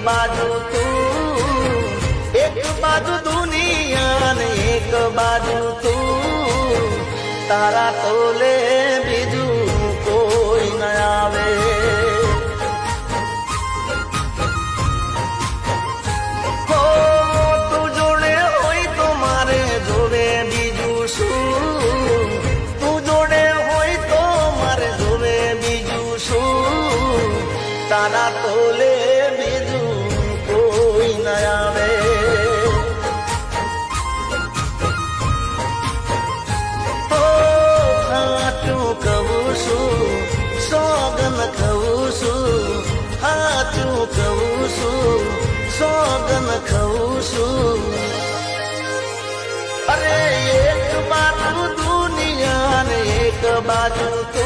બાજુ તું, એક બાજુ દુનિયા ને એક બાજુ તું, તારા તોલે બીજું કોઈ ન આવે. હો તું જોડે હોય તો મારે જોવે બીજું શું, તું જોડે હોય તો મારે જોવે બીજું શું, તારા તોલે બીજું કોઈ ન આવે. હાચું કહું છું, સોગન ખાઉં છું, હાચું કહું છું, સોગન ખાઉં છું. અરે એક બાજુ દુનિયા ને એક બાજુ તું,